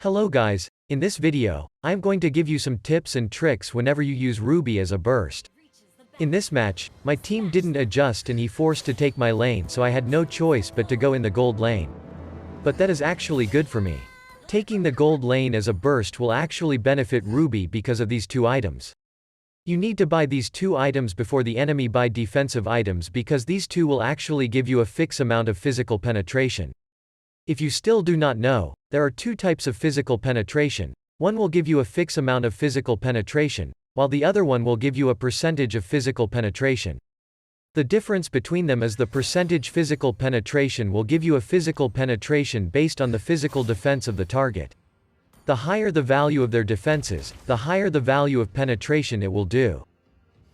Hello guys, in this video, I am going to give you some tips and tricks whenever you use Ruby as a burst. In this match, my team didn't adjust and he forced to take my lane, so I had no choice but to go in the gold lane. But that is actually good for me. Taking the gold lane as a burst will actually benefit Ruby because of these two items. You need to buy these two items before the enemy buy defensive items because these two will actually give you a fixed amount of physical penetration. If you still do not know, there are two types of physical penetration. One will give you a fixed amount of physical penetration, while the other one will give you a percentage of physical penetration. The difference between them is the percentage physical penetration will give you a physical penetration based on the physical defense of the target. The higher the value of their defenses, the higher the value of penetration it will do.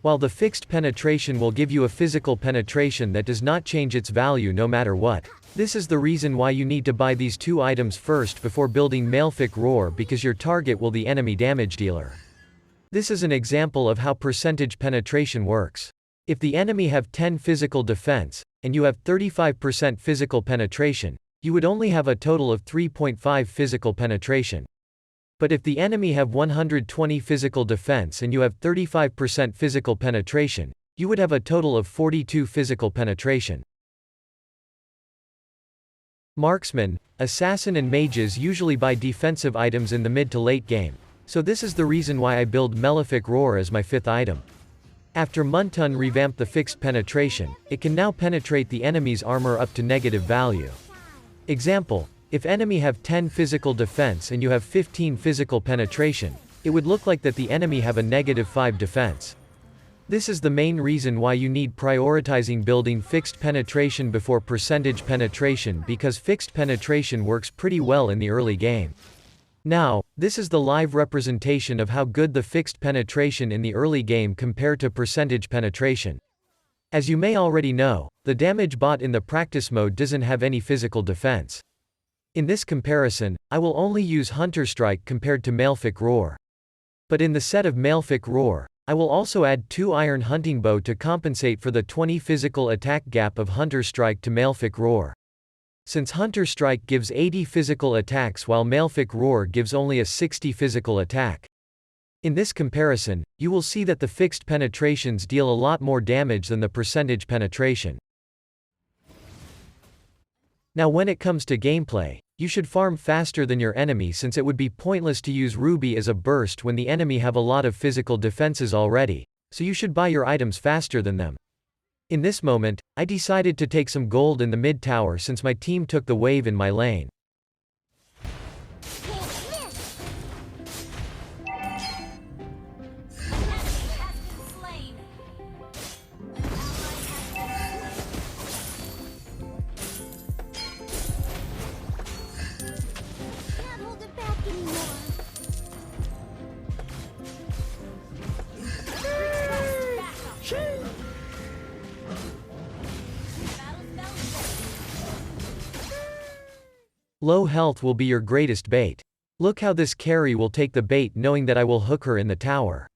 While the fixed penetration will give you a physical penetration that does not change its value no matter what. This is the reason why you need to buy these two items first before building Malefic Roar, because your target will the enemy damage dealer. This is an example of how percentage penetration works. If the enemy have 10 physical defense, and you have 35% physical penetration, you would only have a total of 3.5 physical penetration. But if the enemy have 120 physical defense and you have 35% physical penetration, you would have a total of 42 physical penetration. Marksmen, assassin and mages usually buy defensive items in the mid to late game, so this is the reason why I build Malefic Roar as my fifth item. After Muntun revamped the fixed penetration, it can now penetrate the enemy's armor up to negative value. Example, if enemy have 10 physical defense and you have 15 physical penetration, it would look like that the enemy have a negative 5 defense. This is the main reason why you need prioritizing building fixed penetration before percentage penetration, because fixed penetration works pretty well in the early game. Now, this is the live representation of how good the fixed penetration in the early game compare to percentage penetration. As you may already know, the damage bot in the practice mode doesn't have any physical defense. In this comparison, I will only use Hunter Strike compared to Malefic Roar. But in the set of Malefic Roar, I will also add 2 Iron Hunting Bow to compensate for the 20 physical attack gap of Hunter Strike to Malefic Roar. Since Hunter Strike gives 80 physical attacks while Malefic Roar gives only a 60 physical attack. In this comparison, you will see that the fixed penetrations deal a lot more damage than the percentage penetration. Now when it comes to gameplay, you should farm faster than your enemy, since it would be pointless to use Ruby as a burst when the enemy have a lot of physical defenses already, so you should buy your items faster than them. In this moment, I decided to take some gold in the mid tower since my team took the wave in my lane. Low health will be your greatest bait. Look how this carry will take the bait knowing that I will hook her in the tower.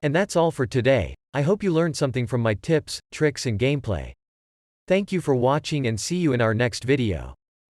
And that's all for today. I hope you learned something from my tips, tricks and gameplay. Thank you for watching and see you in our next video.